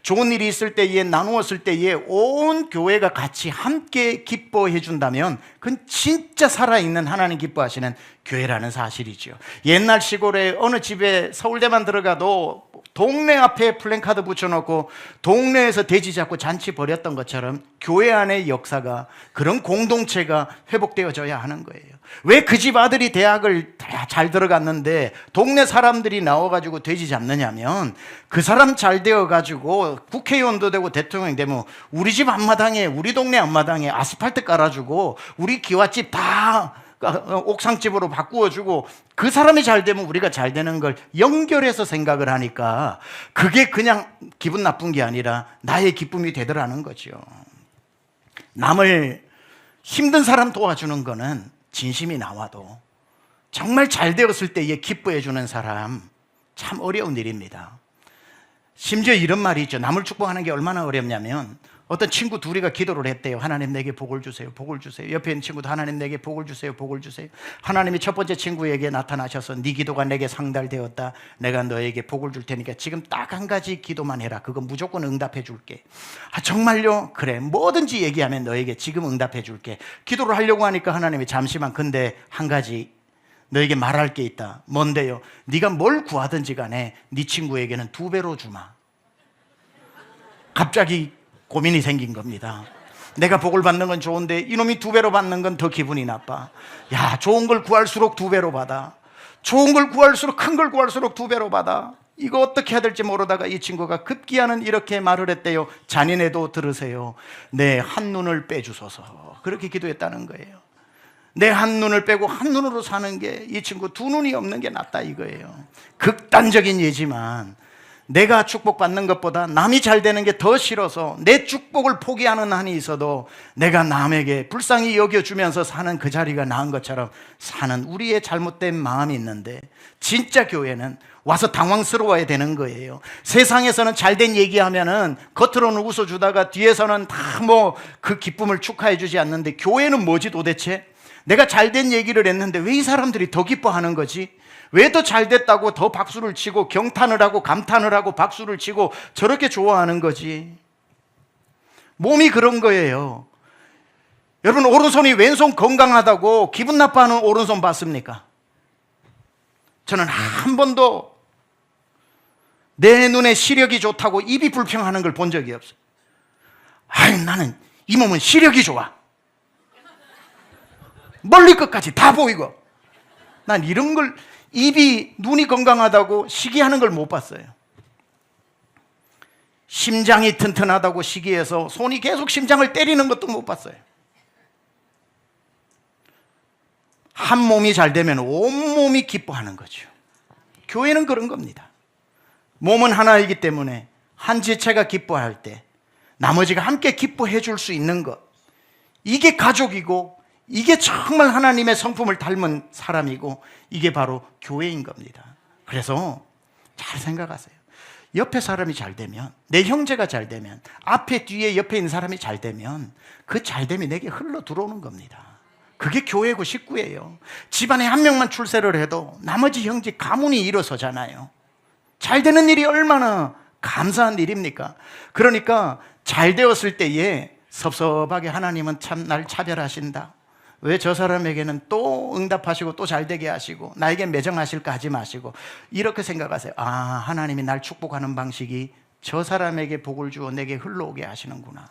좋은 일이 있을 때에 나누었을 때에 온 교회가 같이 함께 기뻐해 준다면 그건 진짜 살아있는 하나님 기뻐하시는 교회라는 사실이죠. 옛날 시골에 어느 집에 서울대만 들어가도 동네 앞에 플랜카드 붙여놓고 동네에서 돼지 잡고 잔치 벌였던 것처럼 교회 안의 역사가, 그런 공동체가 회복되어져야 하는 거예요. 왜 그 집 아들이 대학을 잘 들어갔는데 동네 사람들이 나와가지고 돼지 잡느냐면, 그 사람 잘 되어가지고 국회의원도 되고 대통령이 되면 우리 집 앞마당에, 우리 동네 앞마당에 아스팔트 깔아주고 우리 기와집 다 옥상집으로 바꾸어주고, 그 사람이 잘 되면 우리가 잘 되는 걸 연결해서 생각을 하니까 그게 그냥 기분 나쁜 게 아니라 나의 기쁨이 되더라는 거죠. 남을, 힘든 사람 도와주는 거는 진심이 나와도 정말 잘 되었을 때에 기뻐해 주는 사람, 참 어려운 일입니다. 심지어 이런 말이 있죠. 남을 축복하는 게 얼마나 어렵냐면, 어떤 친구 둘이가 기도를 했대요. 하나님 내게 복을 주세요, 복을 주세요. 옆에 있는 친구도 하나님 내게 복을 주세요, 복을 주세요. 하나님이 첫 번째 친구에게 나타나셔서 네 기도가 내게 상달되었다, 내가 너에게 복을 줄 테니까 지금 딱 한 가지 기도만 해라, 그거 무조건 응답해 줄게. 아 정말요? 그래, 뭐든지 얘기하면 너에게 지금 응답해 줄게. 기도를 하려고 하니까 하나님이 잠시만, 근데 한 가지 너에게 말할 게 있다. 뭔데요? 네가 뭘 구하든지 간에 네 친구에게는 2배로 주마. 갑자기 고민이 생긴 겁니다. 내가 복을 받는 건 좋은데 이놈이 2배로 받는 건 더 기분이 나빠. 야, 좋은 걸 구할수록 2배로 받아. 좋은 걸 구할수록, 큰 걸 구할수록 2배로 받아. 이거 어떻게 해야 될지 모르다가 이 친구가 급기야는 이렇게 말을 했대요. 잔인해도 들으세요. 내 한 눈을 빼주소서. 그렇게 기도했다는 거예요. 내 한 눈을 빼고 한 눈으로 사는 게, 이 친구 2눈이 없는 게 낫다 이거예요. 극단적인 예지만 내가 축복받는 것보다 남이 잘 되는 게 더 싫어서 내 축복을 포기하는 한이 있어도 내가 남에게 불쌍히 여겨주면서 사는 그 자리가 나은 것처럼 사는 우리의 잘못된 마음이 있는데, 진짜 교회는 와서 당황스러워야 되는 거예요. 세상에서는 잘된 얘기하면은 겉으로는 웃어주다가 뒤에서는 다 뭐 그 기쁨을 축하해 주지 않는데, 교회는 뭐지 도대체? 내가 잘된 얘기를 했는데 왜 이 사람들이 더 기뻐하는 거지? 왜 더 잘됐다고 더 박수를 치고 경탄을 하고 감탄을 하고 박수를 치고 저렇게 좋아하는 거지? 몸이 그런 거예요. 여러분, 오른손이 왼손 건강하다고 기분 나빠하는 오른손 봤습니까? 저는 한 번도 내 눈에 시력이 좋다고 입이 불평하는 걸 본 적이 없어요. 아이, 나는 이 몸은 시력이 좋아. 멀리 끝까지 다 보이고. 난 이런 걸, 입이, 눈이 건강하다고 시기하는 걸 못 봤어요. 심장이 튼튼하다고 시기해서 손이 계속 심장을 때리는 것도 못 봤어요. 한 몸이 잘 되면 온 몸이 기뻐하는 거죠. 교회는 그런 겁니다. 몸은 하나이기 때문에 한 지체가 기뻐할 때 나머지가 함께 기뻐해 줄 수 있는 것, 이게 가족이고 이게 정말 하나님의 성품을 닮은 사람이고 이게 바로 교회인 겁니다. 그래서 잘 생각하세요. 옆에 사람이 잘 되면, 내 형제가 잘 되면, 앞에 뒤에 옆에 있는 사람이 잘 되면 그 잘됨이 내게 흘러 들어오는 겁니다. 그게 교회고 식구예요. 집안에 한 명만 출세를 해도 나머지 형제 가문이 일어서잖아요. 잘 되는 일이 얼마나 감사한 일입니까? 그러니까 잘 되었을 때에 섭섭하게 하나님은 참 날 차별하신다. 왜 저 사람에게는 또 응답하시고 또 잘되게 하시고 나에게 매정하실까 하지 마시고 이렇게 생각하세요. 아, 하나님이 날 축복하는 방식이 저 사람에게 복을 주어 내게 흘러오게 하시는구나.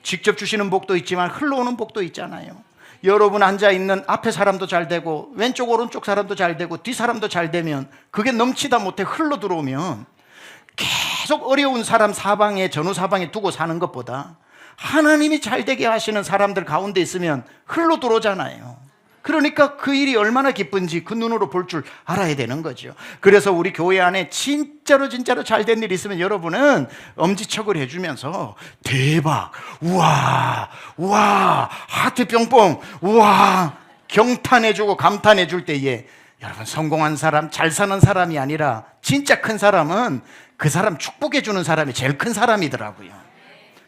직접 주시는 복도 있지만 흘러오는 복도 있잖아요. 여러분 앉아있는 앞에 사람도 잘 되고 왼쪽 오른쪽 사람도 잘 되고 뒤 사람도 잘 되면 그게 넘치다 못해 흘러 들어오면 계속 어려운 사람 사방에 전후 사방에 두고 사는 것보다 하나님이 잘 되게 하시는 사람들 가운데 있으면 흘러 들어오잖아요. 그러니까 그 일이 얼마나 기쁜지 그 눈으로 볼 줄 알아야 되는 거죠. 그래서 우리 교회 안에 진짜로 잘 된 일 있으면 여러분은 엄지척을 해주면서 대박, 우와, 하트 뿅뿅, 우와, 경탄해주고 감탄해줄 때에 여러분 성공한 사람, 잘 사는 사람이 아니라 진짜 큰 사람은 그 사람 축복해주는 사람이 제일 큰 사람이더라고요.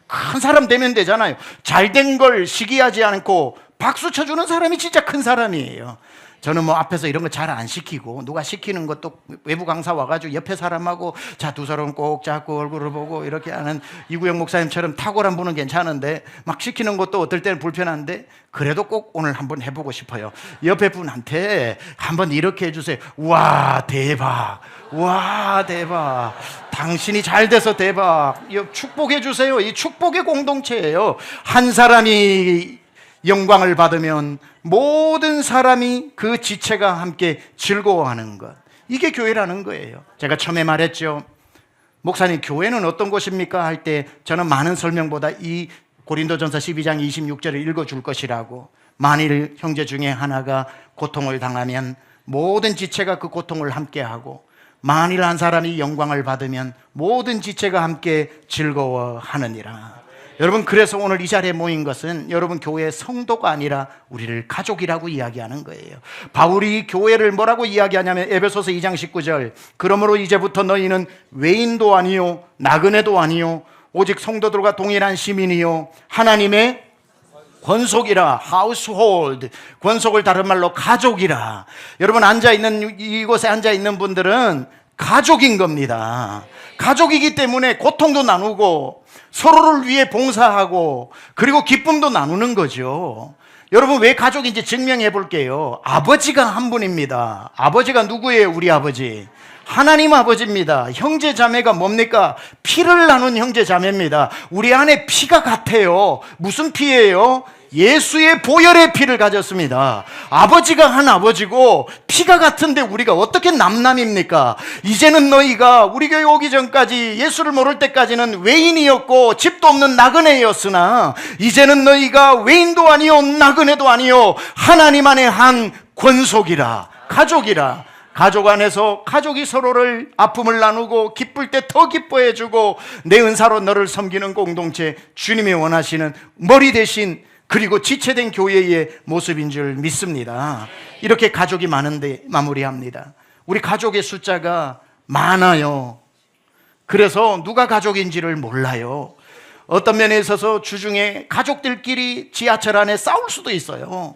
큰 사람 되면 되잖아요. 잘된 걸 시기하지 않고 박수 쳐주는 사람이 진짜 큰 사람이에요. 저는 뭐 앞에서 이런 거 잘 안 시키고 누가 시키는 것도 외부 강사 와가지고 옆에 사람하고 자, 두 사람 꼭 잡고 얼굴을 보고 이렇게 하는 이구영 목사님처럼 탁월한 분은 괜찮은데 막 시키는 것도 어떨 때는 불편한데 그래도 꼭 오늘 한번 해보고 싶어요. 옆에 분한테 한번 이렇게 해주세요. 와, 대박. 와, 대박. 당신이 잘 돼서 대박. 축복해 주세요. 이 축복의 공동체예요. 한 사람이 영광을 받으면 모든 사람이 그 지체가 함께 즐거워하는 것. 이게 교회라는 거예요. 제가 처음에 말했죠. 목사님, 교회는 어떤 곳입니까? 할 때 저는 많은 설명보다 이 고린도전서 12장 26절을 읽어줄 것이라고. 만일 형제 중에 하나가 고통을 당하면 모든 지체가 그 고통을 함께하고 만일 한 사람이 영광을 받으면 모든 지체가 함께 즐거워하느니라. 여러분, 그래서 오늘 이 자리에 모인 것은 여러분 교회의 성도가 아니라 우리를 가족이라고 이야기하는 거예요. 바울이 교회를 뭐라고 이야기하냐면 에베소서 2장 19절 그러므로 이제부터 너희는 외인도 아니요 나그네도 아니요 오직 성도들과 동일한 시민이요 하나님의 권속이라. household, 권속을 다른 말로 가족이라. 여러분 앉아있는 이곳에 앉아있는 분들은 가족인 겁니다. 가족이기 때문에 고통도 나누고 서로를 위해 봉사하고 그리고 기쁨도 나누는 거죠. 여러분 왜 가족인지 증명해 볼게요. 아버지가 한 분입니다. 아버지가 누구예요? 우리 아버지 하나님 아버지입니다. 형제 자매가 뭡니까? 피를 나눈 형제 자매입니다. 우리 안에 피가 같아요. 무슨 피예요? 예수의 보혈의 피를 가졌습니다. 아버지가 한 아버지고 피가 같은데 우리가 어떻게 남남입니까? 이제는 너희가 우리 교회 오기 전까지 예수를 모를 때까지는 외인이었고 집도 없는 나그네였으나 이제는 너희가 외인도 아니요 나그네도 아니요 하나님 안에 한 권속이라. 가족이라. 가족 안에서 가족이 서로를 아픔을 나누고 기쁠 때 더 기뻐해주고 내 은사로 너를 섬기는 공동체, 주님이 원하시는 머리 대신 그리고 지체된 교회의 모습인 줄 믿습니다. 이렇게 가족이 많은데 마무리합니다. 우리 가족의 숫자가 많아요. 그래서 누가 가족인지를 몰라요. 어떤 면에 있어서 주중에 가족들끼리 지하철 안에 싸울 수도 있어요.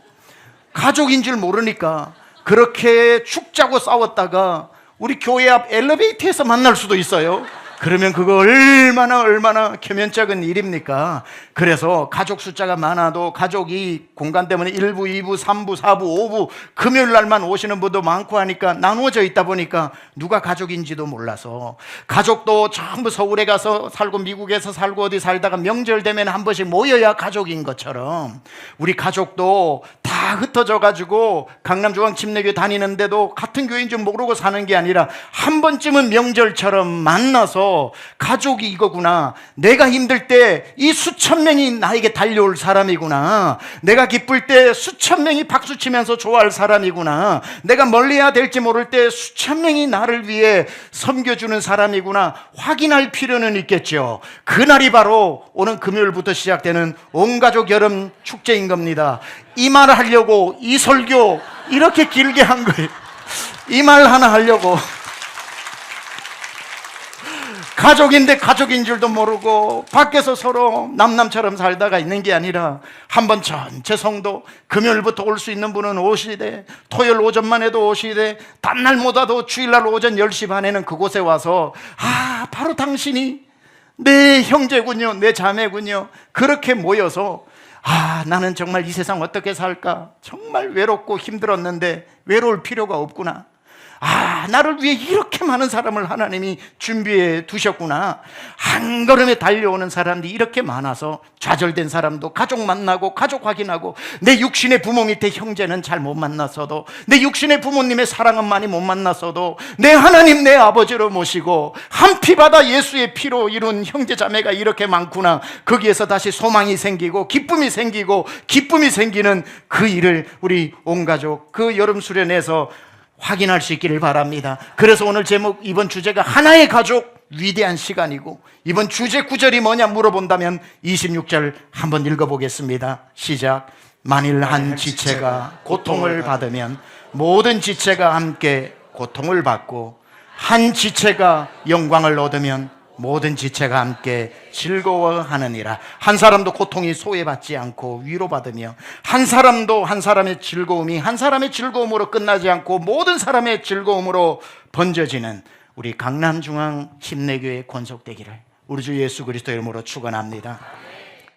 가족인 줄 모르니까 그렇게 죽자고 싸웠다가 우리 교회 앞 엘리베이터에서 만날 수도 있어요. 그러면 그거 얼마나 계면적인 일입니까? 그래서 가족 숫자가 많아도 가족이 공간 때문에 1부, 2부, 3부, 4부, 5부 금요일 날만 오시는 분도 많고 하니까 나누어져 있다 보니까 누가 가족인지도 몰라서 가족도 전부 서울에 가서 살고 미국에서 살고 어디 살다가 명절 되면 한 번씩 모여야 가족인 것처럼 우리 가족도 다 흩어져 가지고 강남중앙침례교회 다니는데도 같은 교회인 줄 모르고 사는 게 아니라 한 번쯤은 명절처럼 만나서 가족이 이거구나. 내가 힘들 때 이 수천 명이 나에게 달려올 사람이구나. 내가 기쁠 때 수천 명이 박수치면서 좋아할 사람이구나. 내가 멀리해야 될지 모를 때 수천 명이 나를 위해 섬겨주는 사람이구나. 확인할 필요는 있겠죠. 그날이 바로 오는 금요일부터 시작되는 온가족 여름 축제인 겁니다. 이 말 하려고 이 설교 이렇게 길게 한 거예요. 이 말 하나 하려고. 가족인데 가족인 줄도 모르고 밖에서 서로 남남처럼 살다가 있는 게 아니라 한번 전체 성도, 금요일부터 올 수 있는 분은 오시되, 토요일 오전만 해도 오시되, 단날 못 와도 주일날 오전 10시 반에는 그곳에 와서 바로 당신이 내 형제군요, 내 자매군요. 그렇게 모여서 나는 정말 이 세상 어떻게 살까? 정말 외롭고 힘들었는데 외로울 필요가 없구나. 나를 위해 이렇게 많은 사람을 하나님이 준비해 두셨구나. 한 걸음에 달려오는 사람들이 이렇게 많아서 좌절된 사람도 가족 만나고 가족 확인하고, 내 육신의 부모 밑에 형제는 잘 못 만났어도, 내 육신의 부모님의 사랑은 많이 못 만났어도 내 하나님, 내 아버지로 모시고 한 피바다 예수의 피로 이룬 형제 자매가 이렇게 많구나. 거기에서 다시 소망이 생기고 기쁨이 생기고 기쁨이 생기는 그 일을 우리 온 가족 그 여름 수련회에서 확인할 수 있기를 바랍니다. 그래서 오늘 제목, 이번 주제가 하나의 가족, 위대한 시간이고, 이번 주제 구절이 뭐냐 물어본다면 26절 한번 읽어보겠습니다. 시작. 만일 한 지체가 고통을 받으면 모든 지체가 함께 고통을 받고, 한 지체가 영광을 얻으면 모든 지체가 함께 즐거워하느니라. 한 사람도 고통이 소외받지 않고 위로받으며, 한 사람도 한 사람의 즐거움이 한 사람의 즐거움으로 끝나지 않고 모든 사람의 즐거움으로 번져지는 우리 강남중앙 침례교회 권속되기를 우리 주 예수 그리스도 이름으로 축원합니다.